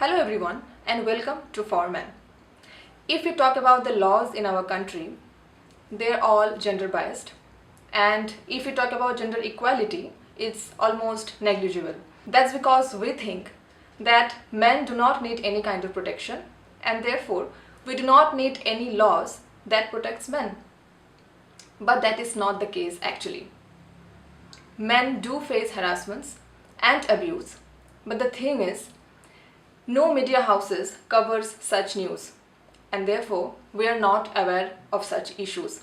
Hello everyone and welcome to For Men. If we talk about the laws in our country, they're all gender biased. And if we talk about gender equality, it's almost negligible. That's because we think that men do not need any kind of protection and therefore we do not need any laws that protects men. But that is not the case actually. Men do face harassments and abuse, but the thing is, no media houses covers such news and therefore we are not aware of such issues.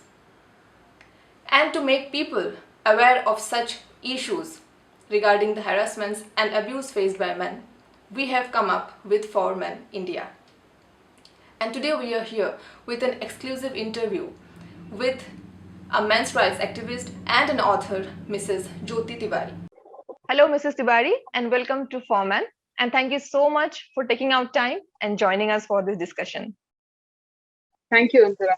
And to make people aware of such issues regarding the harassments and abuse faced by men, we have come up with For Men India. And today we are here with an exclusive interview with a men's rights activist and an author, Mrs. Jyoti Tiwari. Hello, Mrs. Tiwari, and welcome to For Men. And thank you so much for taking out time and joining us for this discussion. Thank you, Antara.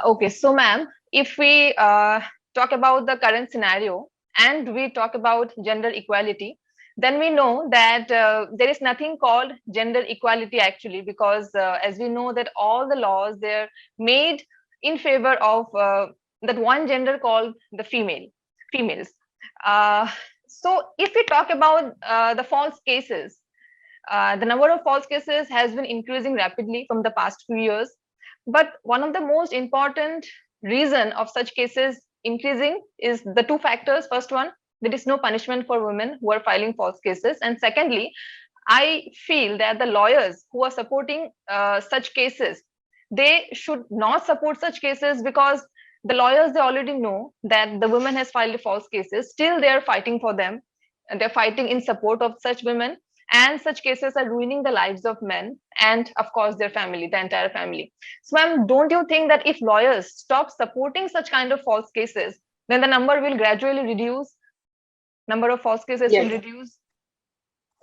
Okay, so ma'am, if we talk about the current scenario and we talk about gender equality, then we know that there is nothing called gender equality actually, because as we know that all the laws, they're made in favor of that one gender called the females. So if we talk about the false cases, the number of false cases has been increasing rapidly from the past few years. But one of the most important reason of such cases increasing is the two factors. First one, there is no punishment for women who are filing false cases. And secondly, I feel that the lawyers who are supporting such cases, they should not support such cases because the lawyers, they already know that the woman has filed false cases. Still, they are fighting for them. And they're fighting in support of such women. And such cases are ruining the lives of men and, of course, their family, the entire family. So, ma'am, don't you think that if lawyers stop supporting such kind of false cases, then the number will gradually reduce? Number of false cases will reduce?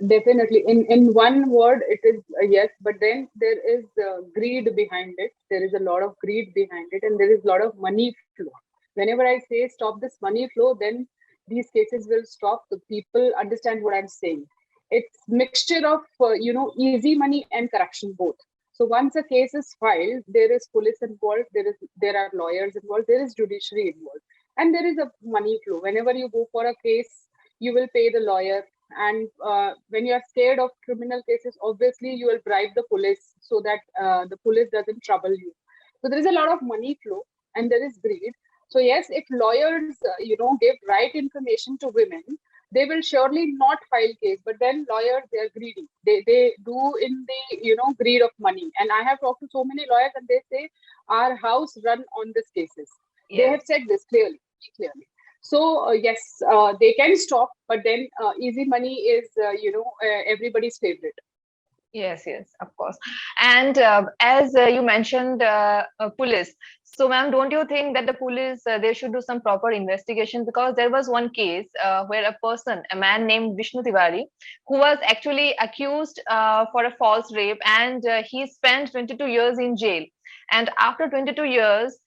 Definitely. In one word, it is a yes, but then there is greed behind it. There is a lot of greed behind it, and there is a lot of money flow. Whenever I say stop this money flow, then these cases will stop. The people understand what I'm saying. It's mixture of easy money and corruption both. So once a case is filed, there is police involved, there are lawyers involved, there is judiciary involved, and there is a money flow. Whenever you go for a case, you will pay the lawyer, and when you are scared of criminal cases, obviously you will bribe the police so that the police doesn't trouble you. So there is a lot of money flow and there is greed. So yes, if lawyers give right information to women, they will surely not file case. But then lawyers, they are greedy. They do in the greed of money. And I have talked to so many lawyers and they say our house run on these cases. They have said this clearly. So yes, they can stop, but then easy money is everybody's favorite. Yes, of course. And as you mentioned, police. So, ma'am, don't you think that the police, they should do some proper investigation? Because there was one case where a man named Vishnu Tiwari, who was actually accused for a false rape, and he spent 22 years in jail. And after 22 years,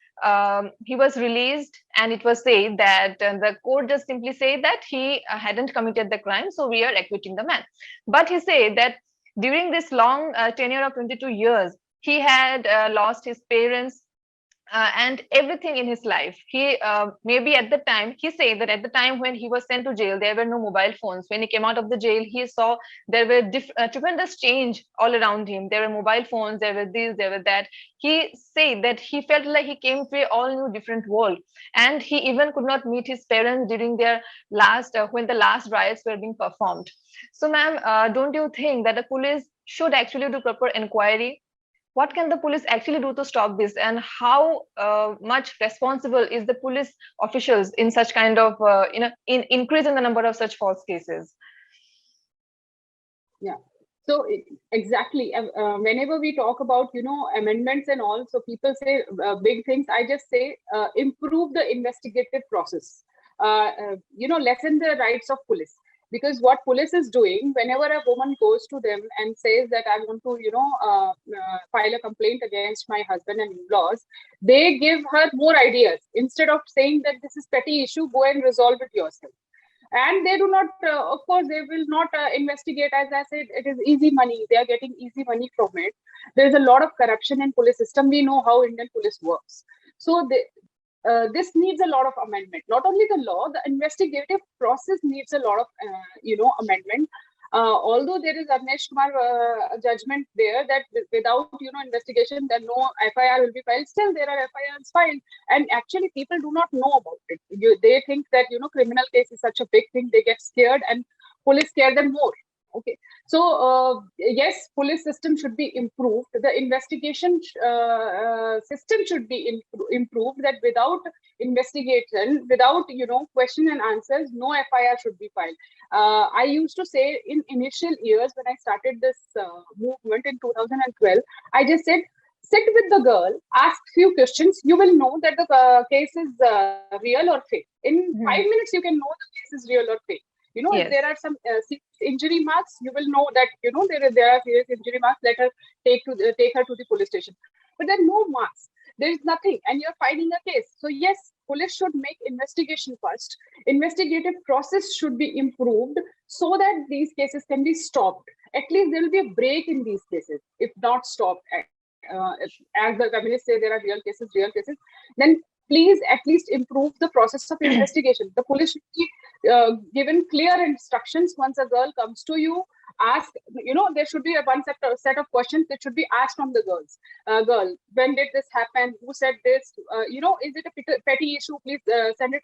he was released, and it was said that the court just simply said that he hadn't committed the crime, so we are acquitting the man. But he said that during this long tenure of 22 years, he had lost his parents and everything in his life. He maybe at the time, he said that at the time when he was sent to jail, there were no mobile phones. When he came out of the jail, he saw there were tremendous change all around him. There were mobile phones, there were this, there were that. He said that he felt like he came to a all new different world, and he even could not meet his parents during their last when the last riots were being performed. So, ma'am, don't you think that the police should actually do proper inquiry? What can the police actually do to stop this, and how much responsible is the police officials in such kind of in increase in the number of such false cases? Yeah, so exactly, whenever we talk about amendments and all, so people say big things. I just say improve the investigative process, lessen the rights of police. Because what police is doing, whenever a woman goes to them and says that I want to, file a complaint against my husband and in-laws, they give her more ideas. Instead of saying that this is petty issue, go and resolve it yourself. And they do not, of course, they will not investigate. As I said, it is easy money. They are getting easy money from it. There is a lot of corruption in police system. We know how Indian police works. So this needs a lot of amendment. Not only the law, the investigative process needs a lot of, amendment. Although there is Avnesh Kumar judgment there that without, investigation, then no FIR will be filed. Still, there are FIRs filed, and actually people do not know about it. They think that, criminal case is such a big thing. They get scared, and police scare them more. Okay, so yes, police system should be improved. The investigation system should be improved. That without investigation, without question and answers, no FIR should be filed. I used to say in initial years when I started this movement in 2012, I just said, sit with the girl, ask few questions. You will know that the case is real or fake. In 5 minutes, you can know the case is real or fake. Yes. If there are some injury marks, you will know that there are serious injury marks. Let her take her to the police station. But there are no marks. There is nothing, and you're filing a case. So yes, police should make investigation first. Investigative process should be improved so that these cases can be stopped. At least there will be a break in these cases, if not stopped. As the feminists say, there are real cases. Then please at least improve the process of investigation. The police should be given clear instructions. Once a girl comes to you, ask, there should be one set of questions that should be asked from the girl. When did this happen? Who said this? Is it a petty issue? Please send it.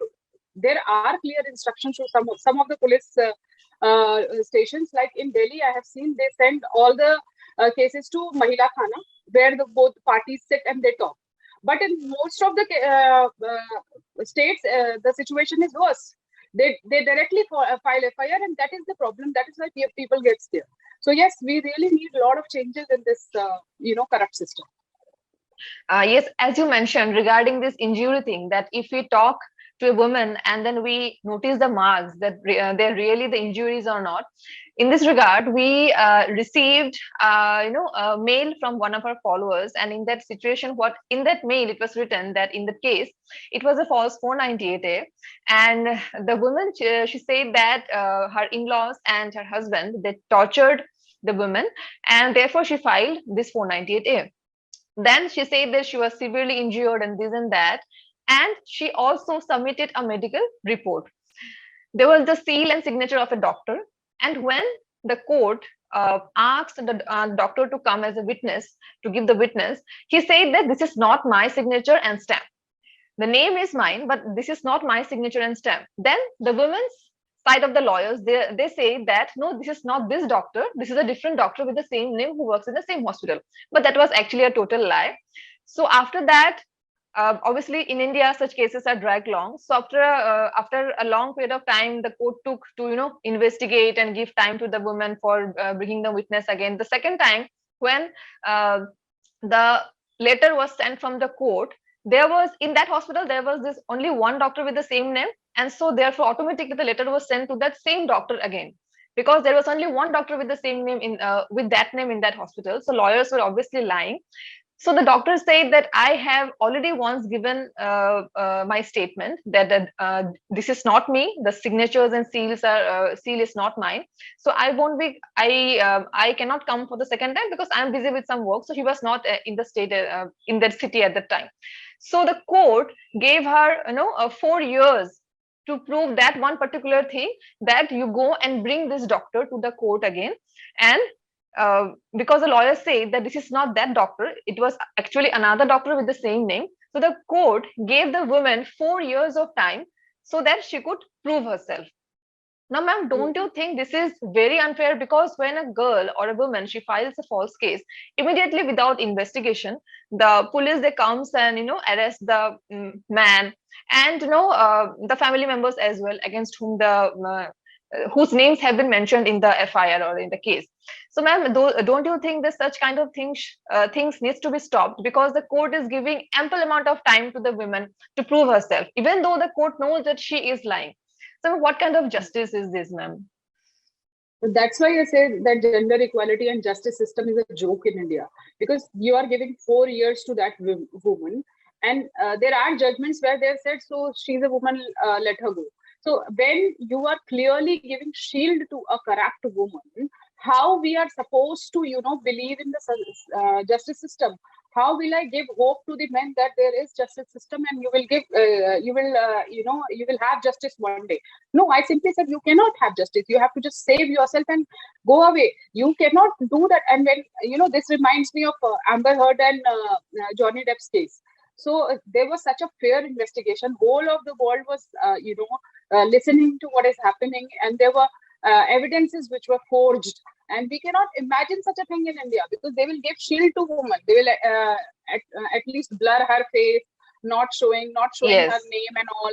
There are clear instructions to some of the police stations. Like in Delhi, I have seen they send all the cases to Mahila Khana, where both parties sit and they talk. But in most of the states, the situation is worse. They directly file FIR, and that is the problem. That is why people get scared. So yes, we really need a lot of changes in this, corrupt system. Yes, as you mentioned regarding this injury thing, that if we talk to a woman and then we notice the marks that they're really the injuries or not. In this regard, we received, a mail from one of our followers, and in that situation, in that mail it was written that in the case it was a false 498A, and the woman she said that her in-laws and her husband, they tortured the woman, and therefore she filed this 498A. Then she said that she was severely injured and this and that, and she also submitted a medical report. There was the seal and signature of a doctor. And when the court asked the doctor to come as a witness, to give the witness, he said that this is not my signature and stamp. The name is mine, but this is not my signature and stamp. Then the women's side of the lawyers, they say that, no, this is not this doctor. This is a different doctor with the same name who works in the same hospital. But that was actually a total lie. So after that, obviously in India such cases are dragged long. So after a long period of time, the court took to investigate and give time to the woman for bringing the witness again. The second time, when the letter was sent from the court, there was, in that hospital there was this only one doctor with the same name, and so therefore automatically the letter was sent to that same doctor again, because there was only one doctor with the same name with that name in that hospital. So lawyers were obviously lying. So the doctor said that I have already once given my statement that this is not me. The signatures and seals are seal is not mine. So I won't be. I cannot come for the second time because I am busy with some work. So he was not in the state in that city at that time. So the court gave her 4 years to prove that one particular thing, that you go and bring this doctor to the court again, and because the lawyers say that this is not that doctor, it was actually another doctor with the same name. So the court gave the woman 4 years of time so that she could prove herself. Now, ma'am, don't you think this is very unfair? Because when a girl or a woman, she files a false case, immediately without investigation, the police, they comes and arrest the man, and the family members as well, against whom whose names have been mentioned in the FIR or in the case. So, ma'am, don't you think that such kind of things needs to be stopped, because the court is giving ample amount of time to the woman to prove herself, even though the court knows that she is lying? So, what kind of justice is this, ma'am? That's why I say that gender equality and justice system is a joke in India, because you are giving 4 years to that woman, and there are judgments where they have said, so she's a woman, let her go. So when you are clearly giving shield to a corrupt woman, how we are supposed to, believe in the justice system? How will I give hope to the men that there is justice system and you will have justice one day? No, I simply said you cannot have justice. You have to just save yourself and go away. You cannot do that. And when, this reminds me of Amber Heard and Johnny Depp's case. So there was such a fair investigation. Whole of the world was, listening to what is happening, and there were evidences which were forged. And we cannot imagine such a thing in India, because they will give shield to women. They will at least blur her face, not showing Yes. her name and all.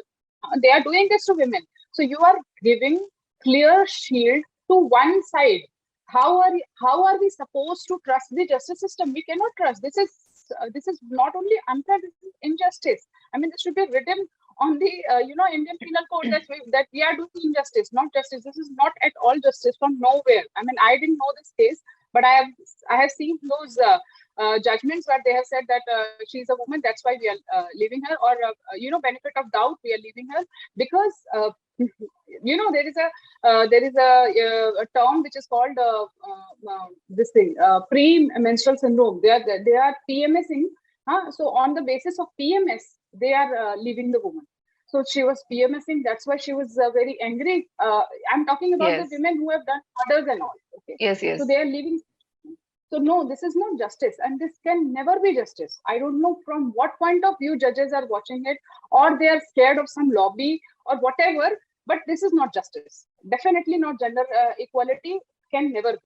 They are doing this to women. So you are giving clear shield to one side. How are we supposed to trust the justice system? We cannot trust. This is not only unfair, this is injustice. I mean, this should be written on the Indian Penal Code that we are doing injustice, not justice. This is not at all justice from nowhere. I mean, I didn't know this case, but I have seen those judgments where they have said that she's a woman, that's why we are leaving her, or benefit of doubt, we are leaving her because there is a term which is called this thing, pre-menstrual syndrome. They are PMSing. So on the basis of PMS, they are leaving the woman. So she was PMSing. That's why she was very angry. I'm talking about Yes. the women who have done murders and all. Okay. Yes. So they are leaving. So no, this is not justice, and this can never be justice. I don't know from what point of view judges are watching it, or they are scared of some lobby or whatever. But this is not justice. Definitely not. Gender equality can never be.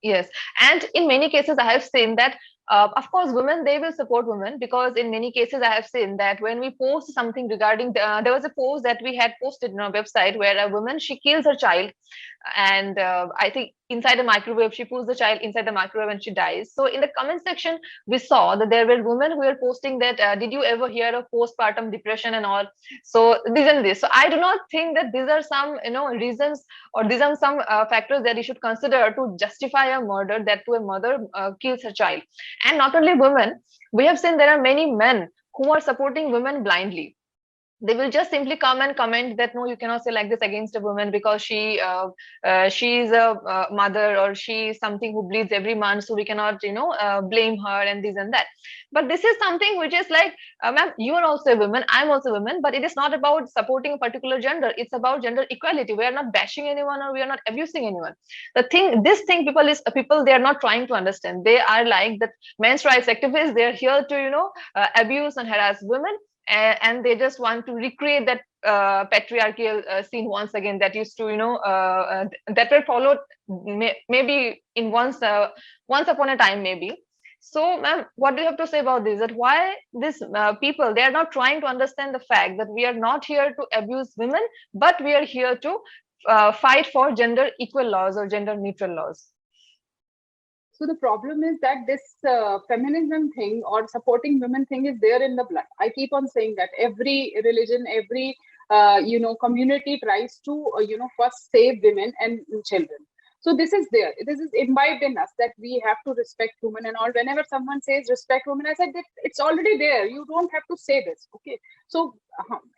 Yes, and in many cases, I have seen that, of course, women, they will support women, because in many cases, I have seen that when we post something regarding, there was a post that we had posted on our website where a woman, she kills her child, and I think inside the microwave, she puts the child inside the microwave and she dies. So in the comment section, we saw that there were women who were posting that, did you ever hear of postpartum depression and all? So this and this. So I do not think that these are some, reasons, or these are some factors that you should consider to justify a murder, that to a mother kills her child. And not only women, we have seen there are many men who are supporting women blindly. They will just simply come and comment that no, you cannot say like this against a woman because she is a mother, or she is something who bleeds every month, so we cannot blame her, and this and that. But this is something which is like, ma'am, you are also a woman, I'm also a woman, but it is not about supporting a particular gender. It's about gender equality. We are not bashing anyone, or we are not abusing anyone. People, they are not trying to understand. They are like that men's rights activists. They are here to abuse and harass women, and they just want to recreate that patriarchal scene once again, that used to that were followed maybe in once upon a time, maybe. So ma'am, what do you have to say about this, that why these people, they are not trying to understand the fact that we are not here to abuse women, but we are here to fight for gender equal laws or gender neutral laws? So the problem is that this feminism thing or supporting women thing is there in the blood. I keep on saying that every religion, every community tries to first save women and children. So this is there. This is imbibed in us that we have to respect women and all. Whenever someone says respect women, I said that it's already there. You don't have to say this. Okay. So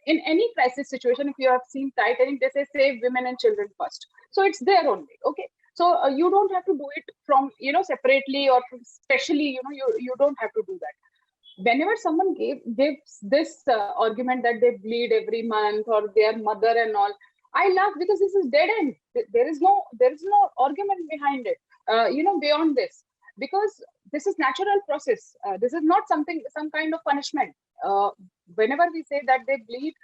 in any crisis situation, if you have seen Titanic, they say save women and children first. So it's there only. Okay. So you don't have to do it from separately or specially. You don't have to do that. Whenever someone gives this argument that they bleed every month or their mother and all, I laugh, because this is dead end. There is no argument behind it. Beyond this, because this is natural process. This is not some kind of punishment. Whenever we say that they bleed,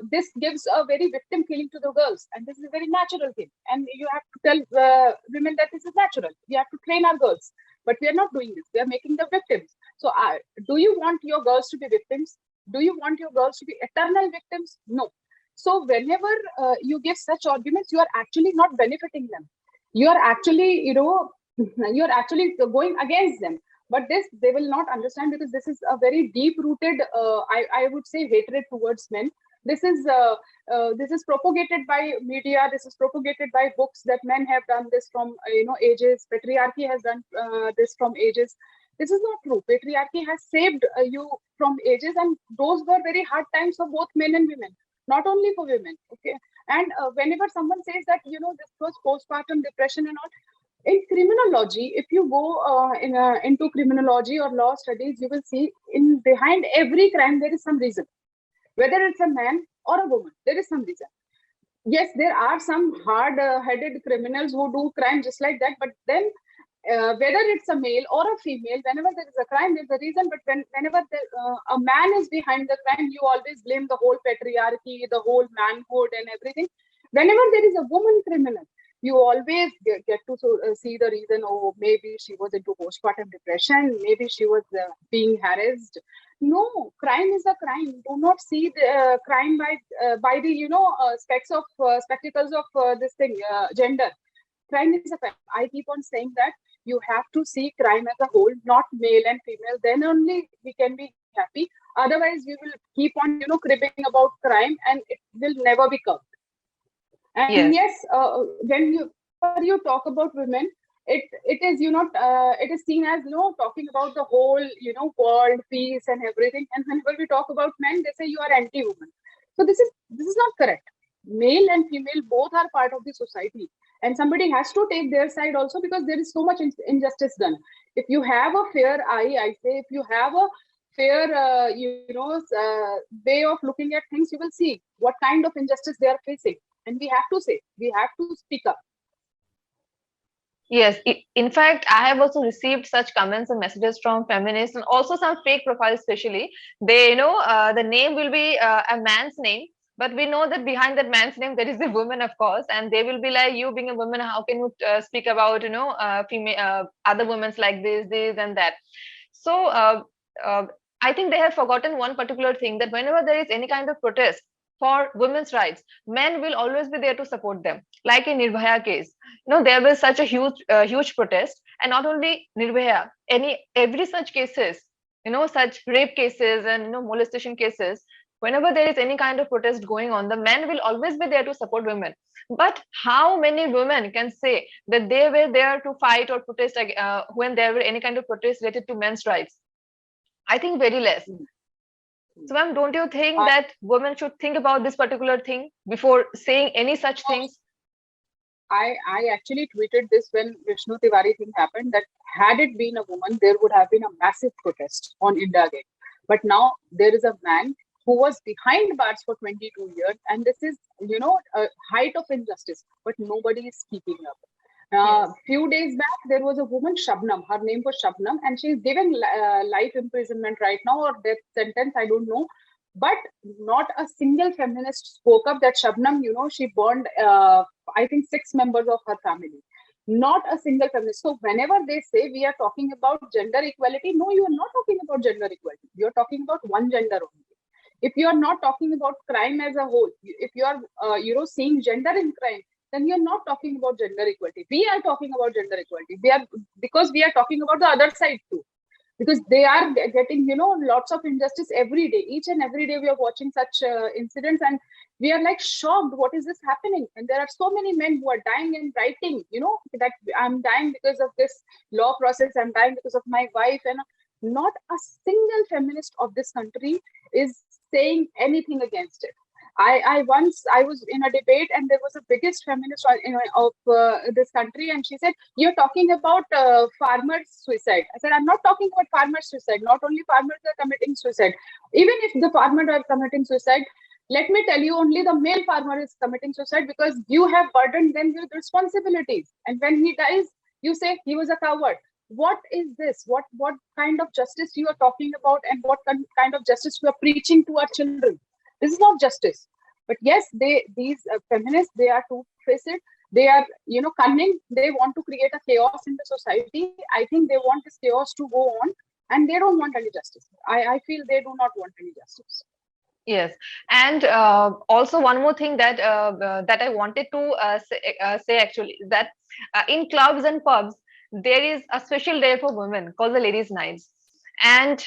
this gives a very victim feeling to the girls, and this is a very natural thing. And you have to tell women that this is natural. We have to train our girls, but we are not doing this. We are making them victims. So, do you want your girls to be victims? Do you want your girls to be eternal victims? No. So whenever you give such arguments, you are actually not benefiting them. You are actually, you are actually going against them. But this they will not understand, because this is a very deep-rooted, I would say, hatred towards men. This is propagated by media. This is propagated by books, that men have done this from ages. Patriarchy has done this from ages. This is not true. Patriarchy has saved you from ages, and those were very hard times for both men and women. not only for women. Okay. And whenever someone says that, this was postpartum depression and all, in criminology, if you go into criminology or law studies, you will see in behind every crime there is some reason. Whether it's a man or a woman, there is some reason. Yes, there are some hard-headed criminals who do crime just like that, but then whether it's a male or a female, whenever there is a crime, there's a reason. But whenever a man is behind the crime, you always blame the whole patriarchy, the whole manhood, and everything. Whenever there is a woman criminal, you always get to see the reason. Oh, maybe she was into postpartum depression. Maybe she was being harassed. No, crime is a crime. Do not see the crime by the spectacles of this thing, gender. Crime is a crime. I keep on saying that you have to see crime as a whole, not male and female. Then only we can be happy. Otherwise, we will keep on, cribbing about crime, and it will never be curbed. And yes, whenever you talk about women, it is it is seen as talking about the whole world peace and everything. And whenever we talk about men, they say you are anti-woman. So this is not correct. Male and female both are part of the society, and somebody has to take their side also, because there is so much injustice done. If you have a fair eye, I say, if you have a fair way of looking at things, you will see what kind of injustice they are facing, and we have to say, we have to speak up. Yes, in fact, I have also received such comments and messages from feminists, and also some fake profiles, especially. They, the name will be a man's name, but we know that behind that man's name there is a woman, of course, and they will be like, you being a woman, how can you speak about female other women's like this and that? So I think they have forgotten one particular thing, that whenever there is any kind of protest for women's rights, men will always be there to support them. Like in Nirbhaya case, there was such a huge protest, and not only Nirbhaya, every such cases, such rape cases and molestation cases, whenever there is any kind of protest going on, the men will always be there to support women. But how many women can say that they were there to fight or protest when there were any kind of protest related to men's rights? I think very less. So, ma'am, don't you think that women should think about this particular thing before saying any such things? I actually tweeted this when Vishnu Tiwari thing happened, that had it been a woman, there would have been a massive protest on India Gate. But now there is a man who was behind bars for 22 years, and this is, a height of injustice, but nobody is keeping up. Few days back, there was a woman, Shabnam. Her name was Shabnam, and she's given life imprisonment right now, or death sentence, I don't know. But not a single feminist spoke up that Shabnam, she burned, I think, 6 members of her family. Not a single feminist. So whenever they say we are talking about gender equality, no, you are not talking about gender equality. You are talking about one gender only. If you are not talking about crime as a whole, if you are, seeing gender in crime, then you're not talking about gender equality. We are talking about gender equality. Because we are talking about the other side too. Because they are getting, lots of injustice every day. Each and every day we are watching such incidents, and we are like shocked. What is this happening? And there are so many men who are dying and writing, that I'm dying because of this law process. I'm dying because of my wife. And not a single feminist of this country is saying anything against it. I was in a debate, and there was the biggest feminist of this country, and she said, you're talking about farmers' suicide. I said, I'm not talking about farmers' suicide. Not only farmers are committing suicide. Even if the farmers are committing suicide, let me tell you, only the male farmer is committing suicide, because you have burdened them with responsibilities. And when he dies, you say he was a coward. What is this? What kind of justice you are talking about, and what kind of justice you are preaching to our children? This is not justice. But yes, these feminists, they are two-faced. They are, cunning. They want to create a chaos in the society. I think they want this chaos to go on, and they don't want any justice. I feel they do not want any justice. Yes, and also one more thing that I wanted to say actually, that in clubs and pubs, there is a special day for women called the Ladies' Nights, and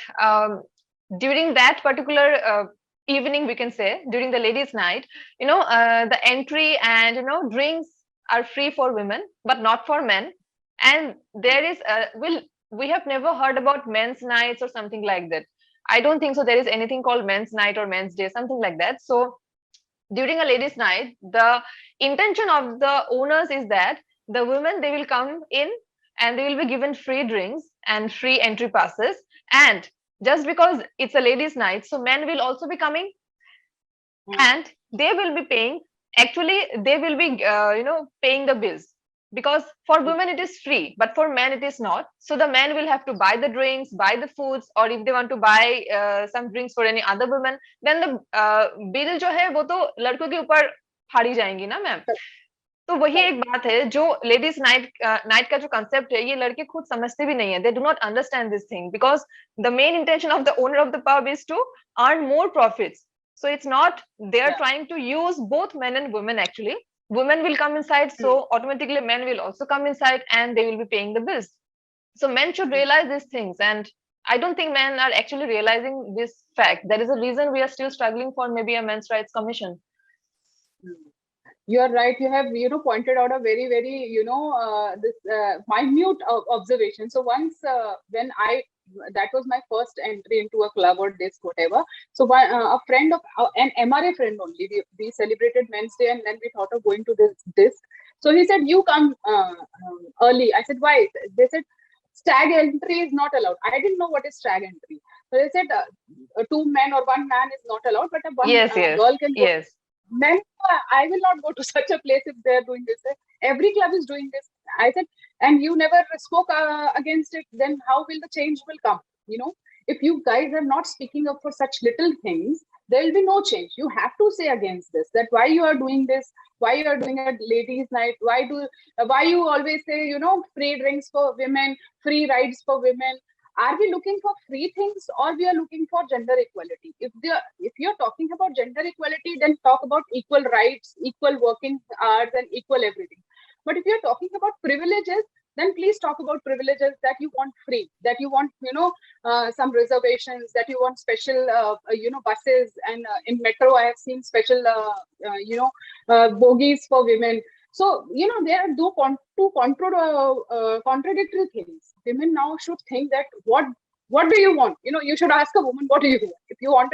during that particular evening, we can say, during the ladies' night, the entry and drinks are free for women, but not for men. And there is we have never heard about men's nights or something like that. I don't think so there is anything called men's night or men's day, something like that. So during a ladies' night, the intention of the owners is that the women, they will come in and they will be given free drinks and free entry passes. And just because it's a ladies' night, so men will also be coming and they will be paying. Actually, they will be paying the bills, because for women it is free, but for men it is not. So the men will have to buy the drinks, buy the foods, or if they want to buy some drinks for any other women, then the bill जो है वो तो लड़कों के ऊपर फाड़ी जाएंगी ना मैम. तो वही एक बात है, जो लेडीज नाइट का जो कंसेप्ट है, ये लड़के खुद समझते भी नहीं है. They do not understand this thing, because the main intention of the owner of the pub is to earn more profits. So it's not they are trying to use both men and women. Actually, women will come inside, so automatically men will also come inside and they will be paying the bills. So men should realize these things, and I don't think men are actually realizing this fact. That is the reason we are still struggling for maybe a men's rights commission. You're right. You have, pointed out a very, very, this minute observation. So once when that was my first entry into a club or disc, whatever. So a friend of an MRA friend only, we celebrated Men's Day and then we thought of going to this disc. So he said, you come early. I said, why? They said, stag entry is not allowed. I didn't know what is stag entry. So they said, 2 men or 1 man is not allowed, but one girl can go. Yes. Men, I will not go to such a place if they're doing this. Every club is doing this. I said, and you never spoke against it, then how will the change will come? If you guys are not speaking up for such little things, there will be no change. You have to say against this, that why you are doing this, why you are doing a ladies' night, why you always say, free drinks for women, free rides for women. Are we looking for free things, or we are looking for gender equality? If you're talking about gender equality, then talk about equal rights, equal working hours, and equal everything. But if you're talking about privileges, then please talk about privileges that you want free, that you want, some reservations, that you want special, buses, and in metro I have seen special, bogies for women. So, there are two contradictory things. Women now should think that what do you want? You should ask a woman, what do you want? If you want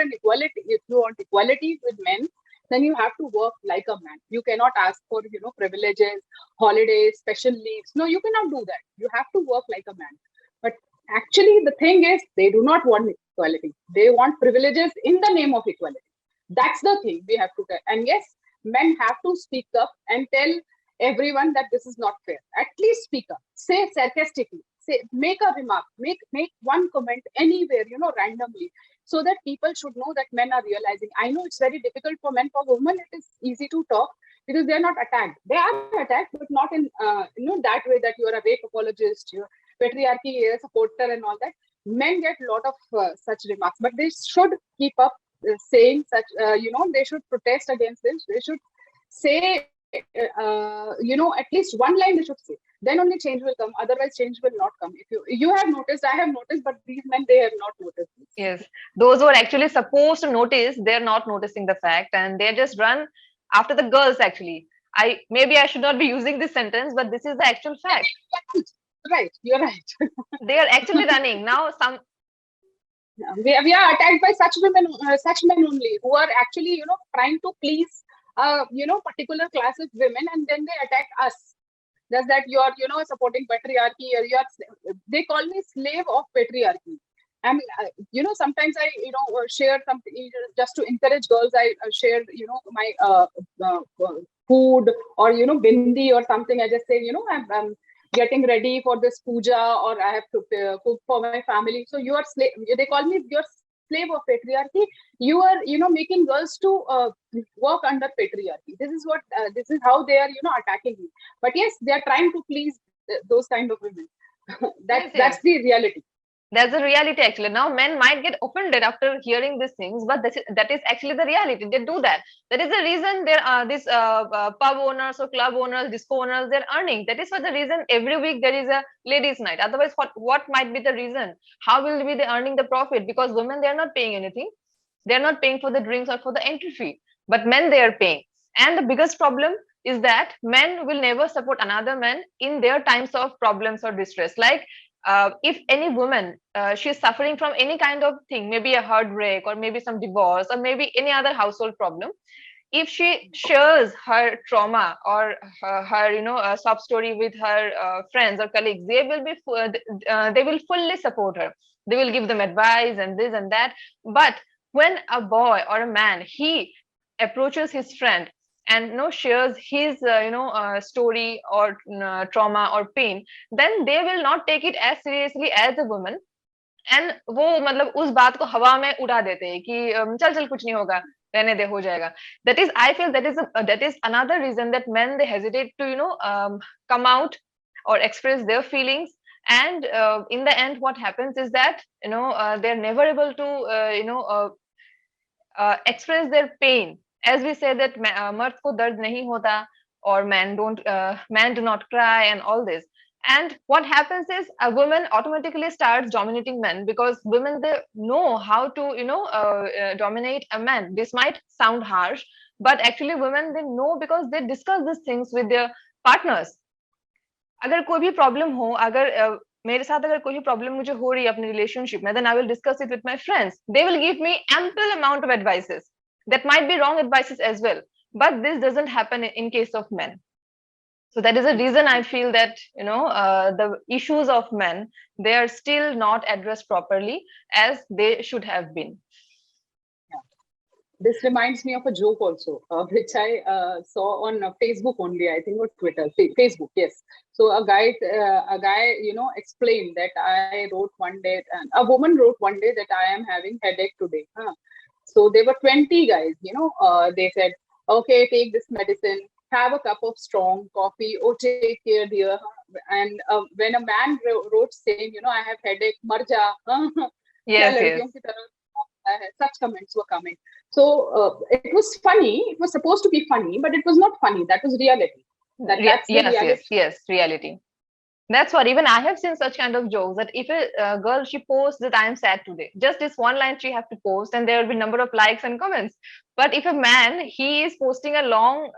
equality with men, then you have to work like a man. You cannot ask for, privileges, holidays, special leaves. No, you cannot do that. You have to work like a man. But actually, the thing is, they do not want equality. They want privileges in the name of equality. That's the thing we have to tell. And yes, men have to speak up and tell everyone that this is not fair. At least speak up. Say sarcastically. Make a remark. Make one comment anywhere, randomly, so that people should know that men are realizing. I know it's very difficult for men. For women, it is easy to talk because they are not attacked. They are attacked, but not in that way that you are a rape apologist, you're patriarchy supporter and all that. Men get a lot of such remarks, but they should keep up saying such. They should protest against this. They should say, at least one line they should say. Then only change will come. Otherwise, change will not come. If you have noticed, I have noticed, but these men, they have not noticed this. Yes, those who are actually supposed to notice, they're not noticing the fact, and they just run after the girls. Actually, maybe I should not be using this sentence, but this is the actual fact. Right, you're right. They are actually running now. We are attacked by such women, such men only, who are actually trying to please particular class of women, and then they attack us. That's that you are supporting patriarchy, or they call me slave of patriarchy. And sometimes I share something just to encourage girls. I share my food or bindi or something. I just say I'm getting ready for this puja, or I have to cook for my family. So you are slave. They call me your slave of patriarchy. You are making girls to work under patriarchy. This is how they are attacking me. But yes, they are trying to please those kind of women. That's the reality. That's the reality. Actually, now men might get offended after hearing these things, but that is actually the reality. They do that. That is the reason there are these pub owners or club owners, disco owners, they're earning. That is for the reason every week there is a ladies' night. Otherwise, what might be the reason? How will be they earning the profit? Because women, they're not paying anything. They're not paying for the drinks or for the entry fee, but men, they are paying. And the biggest problem is that men will never support another man in their times of problems or distress. Like, if any woman, she's suffering from any kind of thing, maybe a heartbreak or maybe some divorce or maybe any other household problem, if she shares her trauma or her sub story with her friends or colleagues, they will fully support her. They will give them advice and this and that. But when a boy or a man, he approaches his friend and shares his story or trauma or pain, then they will not take it as seriously as a woman. And वो मतलब उस बात को हवा में उड़ा देते हैं कि चल चल कुछ नहीं होगा, रहने दे, हो जाएगा. That is, I feel that is another reason that men, they hesitate to come out or express their feelings. And in the end what happens is that they're never able to express their pain. As we say that मर्द को दर्द नहीं होता, or men do not cry and all this. And what happens is a woman automatically starts dominating men, because women, they know how to dominate a man. This might sound harsh, but actually women, they know, because they discuss these things with their partners. अगर कोई भी problem हो, अगर मेरे साथ अगर कोई problem मुझे हो रही है अपनी रिलेशनशिप में, then I will discuss it with my friends. They will give me ample amount of advices. That might be wrong advices as well, but this doesn't happen in case of men. So that is a reason I feel that the issues of men, they are still not addressed properly as they should have been. This reminds me of a joke also, which I saw on Facebook only, I think, or Twitter. Facebook, yes. So a guy, explained that I wrote one day, a woman wrote one day that I am having headache today. So there were 20 guys, they said, okay, take this medicine, have a cup of strong coffee, oh, take care, dear. And when a man wrote saying, I have headache, mar ja. Yes. Such comments were coming. So it was funny. It was supposed to be funny, but it was not funny. That was reality. That's reality. Yes, reality. That's what, even I have seen such kind of jokes, that if a girl, she posts that I am sad today, just this one line she have to post, and there will be number of likes and comments. But if a man, he is posting a long,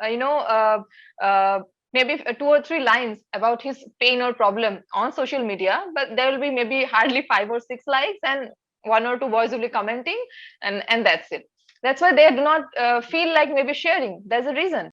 maybe 2 or 3 lines about his pain or problem on social media, but there will be maybe hardly 5 or 6 likes, and 1 or 2 boys will be commenting, and that's it. That's why they do not feel like maybe sharing. There's a reason.